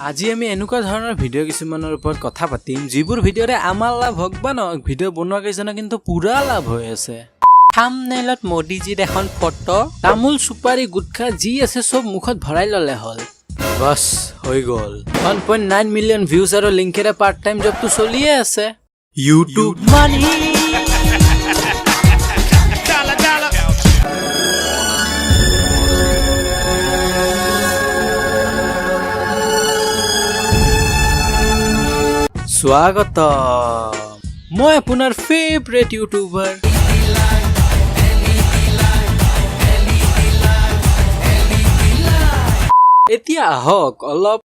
আজি আমি এনেকুৱা ধৰণৰ ভিডিঅ' কিছুমানৰ ওপৰত কথা পাতিম যিবোৰ ভিডিঅ'ৰে আমাৰ লাভ হওক বা নহওক ভিডিঅ' বনোৱা কেইজনৰ কিন্তু পুৰা লাভ হৈ আছে। থাম্বনেইলত মোদীজীৰ এখন ফটো, তামোল চুপাৰী গুটখা যি আছে চব মুখত ভৰাই ল'লে হ'ল। বছ হৈ গ'ল। 1.9 মিলিয়ন ভিউজ আৰু লিংকেৰে পাৰ্ট টাইম জবটো চলিয়ে আছে। ইউটিউব মানি স্বাগত। মই আপোনাৰ ফেভৰেট ইউটিউবাৰ এতিয়া আহক অলপ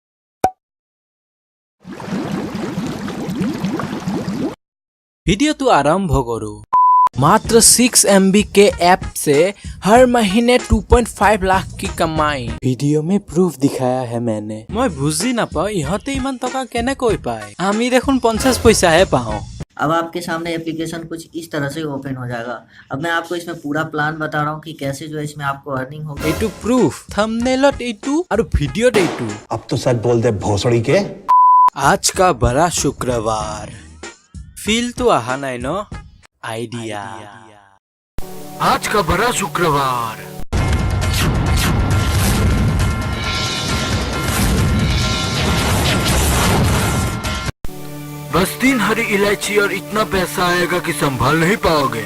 ভিডিঅ'টো আৰম্ভ কৰো। मात्र 6 MB के ऐप से हर महीने 2.5 लाख की कमाई। वीडियो में प्रूफ दिखाया है मैंने। मैं बुझी ना पाऊँ इहते इमान टका केने कोई पाए। आमी देखुन 50 पैसा है पाऊँ। अब आपके सामने एप्लीकेशन कुछ इस तरह से ओपन हो जाएगा। अब मैं आपको इसमें पूरा प्लान बता रहा हूँ कि कैसे जो है इसमें आपको अर्निंग होगी। एटू प्रूफ थंबनेलत एटू और वीडियोत एटू। अब तो सच बोल दे भोसड़ी के। आज का बड़ा शुक्रवार। फील तो आहा नहीं न आइडिया। आज का बड़ा शुक्रवार। बस 3 हरी इलायची और इतना पैसा आएगा कि संभाल नहीं पाओगे।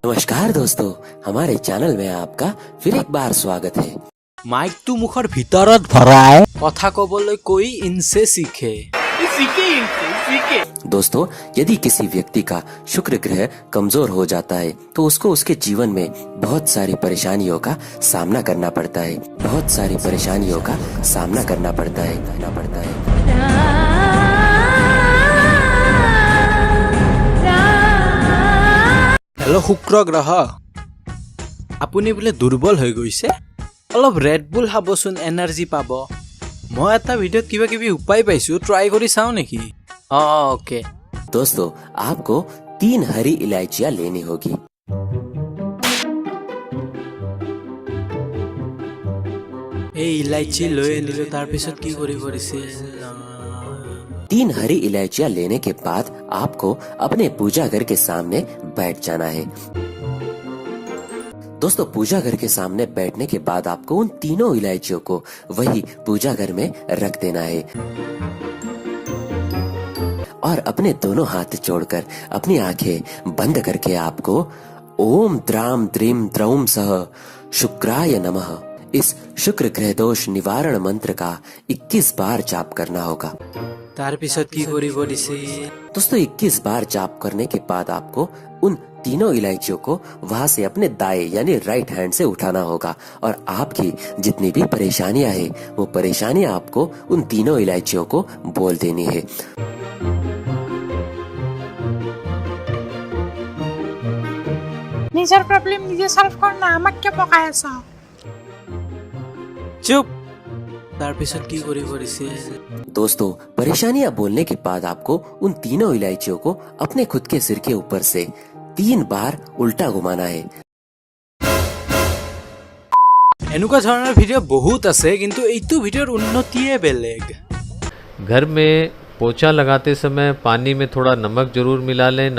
नमस्कार दोस्तों, हमारे चैनल में आपका फिर एक बार स्वागत है। माइक तो मुखर भीतरत भराए कथा कबले कोई इनसे सीखे। दोस्तों, यदि किसी व्यक्ति का शुक्र ग्रह कमजोर हो जाता है तो उसको उसके जीवन में बहुत सारी परेशानियों का सामना करना पड़ता है। हेलो शुक्र ग्रह, আপুনি বোলে দুৰ্বল হৈ গৈছে, অলপ ৰেড বুল খাবচোন, এনাৰ্জি পাব। মই এটা ভিডিঅ'ত কিবা কিবি উপায় পাইছো, ট্ৰাই কৰি চাও নেকি? ओके दोस्तों, आपको 3 हरी इलायचियाँ लेनी होगी। এই ইলাইচি লৈ আনিলো, তাৰ পিছত কি কৰিব দিছিল? 3 हरी इलायचियाँ लेने के बाद आपको अपने पूजा घर के सामने बैठ जाना है। दोस्तों, पूजा घर के सामने बैठने के बाद आपको उन तीनों इलायचियों को वही पूजा घर में रख देना है और अपने दोनों हाथ जोड़कर अपनी आंखें बंद करके आपको ओम द्राम द्रीम द्रौम सह शुक्राय नमः इस शुक्र ग्रह दोष निवारण मंत्र का 21 बार जाप करना होगा। তাৰ পিছত কি কৰিব দিছে? दोस्तों, 21 बार जाप करने के बाद आपको उन तीनों इलायचियों को वहां से अपने दाएं यानी राइट हैंड से उठाना होगा और आपकी जितनी भी परेशानियां हैं वो परेशानियां आपको उन तीनों इलायचियों को बोल देनी है। নিজৰ প্ৰব্লেম নিজে সলভ কৰ না, আমাক কিয় পকাই আছ? চুপ। তাৰ পিছত কি কৰিব দিছে? दोस्तों, परेशानियां बोलने के बाद आपको उन तीनों इलायचियों को अपने खुद के सिर के ऊपर से 3 बार उल्टा घुमाना है। এনেকুৱা ধৰণৰ ভিডিঅ' বহুত আছে, কিন্তু এইটো ভিডিঅ'ৰ উন্নতিয়ে বেলেগ। घर में पोछा लगाते समय पानी में थोड़ा नमक जरूर मिला लें।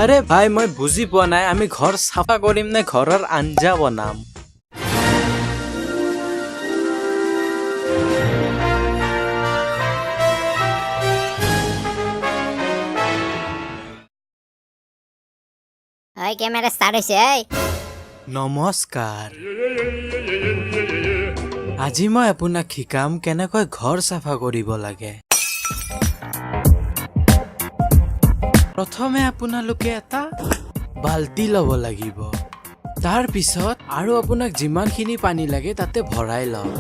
আৰে ভাই, মই বুজি পোৱা নাই, আমি ঘৰ চাফা কৰিম নে ঘৰৰ আঞ্জা বনাম? হয় কেমেৰা ষ্টাৰ্ট হৈছে। নমস্কাৰ, আজি মই আপোনাক শিকাম কেনেকৈ ঘৰ চাফা কৰিব লাগে। প্ৰথমে আপোনালোকে এটা বাল্টি ল'ব লাগিব। তাৰ পিছত আৰু আপোনাক যিমানখিনি পানী লাগে তাতে ভৰাই লওক।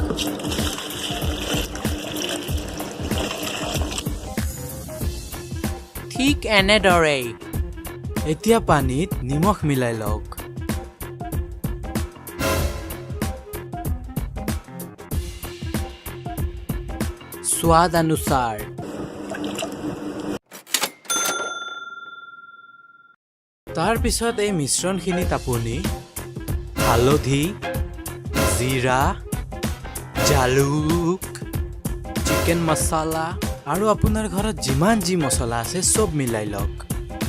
ঠিক এনেদৰেই এতিয়া পানীত নিমখ মিলাই লওক। स्वाद अनुसार তাৰ পিছত এই মিশ্ৰণখিনিত আপুনি হালধি, জিৰা জালুক চিকেন মছলা আৰু আপোনাৰ ঘৰত যিমান যি মছলা আছে চব মিলাই লওক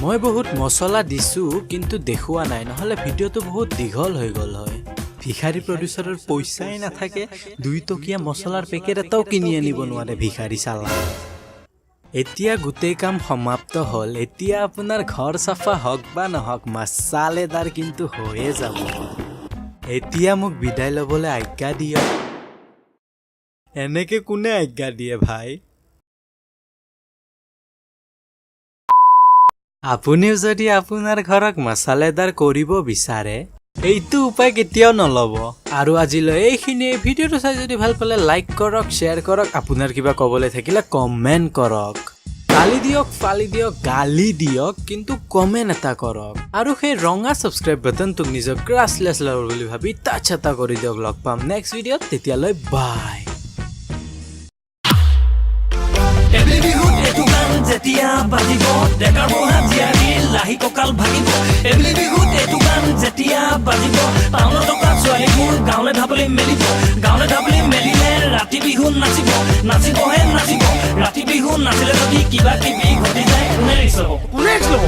মই বহুত মছলা দিছোঁ কিন্তু দেখুওৱা নাই নহ'লে ভিডিঅ'টো বহুত দীঘল হৈ গ'ল হয় ভিখাৰী প্ৰডিউচাৰৰ পইচাই নাথাকে 2 টকীয়া মছলাৰ পেকেট এটাও কিনি আনিব নোৱাৰে ভিখাৰী চালা এতিয়া গোটেই কাম সমাপ্ত হ'ল এতিয়া আপোনাৰ ঘৰ চাফা হওক বা নহওক মছালেদাৰ কিন্তু হৈয়ে যাব এতিয়া মোক বিদায় ল'বলৈ আজ্ঞা দিয়ক এনেকে কোনে আজ্ঞা দিয়ে ভাই আপুনিও যদি আপোনাৰ ঘৰক মছালেদাৰ কৰিব বিচাৰে এইটো উপায় কেতিয়াও নল'ব আৰু আজিলৈ এইখিনিয়ে ভিডিঅ'টো চাই যদি ভাল পালে লাইক কৰক শ্বেয়াৰ কৰক আপোনাৰ কিবা ক'বলৈ থাকিলে কমেণ্ট কৰক গালি দিয়ক ফালি দিয়ক গালি দিয়ক কিন্তু কমেণ্ট এটা কৰক আৰু সেই ৰঙা ছাবস্ক্ৰাইব বাটনটোক নিজৰ ক্ৰাছলেছ লাভাৰ বুলি ভাবি টাচ এটা কৰি দিয়ক লগ পাম নেক্সট ভিডিঅ'ত তেতিয়ালৈ বাই যেতিয়া বাজিব ডেকাৰ বহা জীয়াৰী লাহি কঁকাল ভাঙিব এবেলি বিহুত এইটো গান যেতিয়া বাজিব টাউনত থকা ছোৱালীবোৰ গাঁৱলৈ ঢাপলি মেলিলে ৰাতি বিহু নাচিবহে নাচিব ৰাতি বিহু নাচিলে যদি কিবা কিবি ঘটি যায় কোনে ৰিক্স ল'ব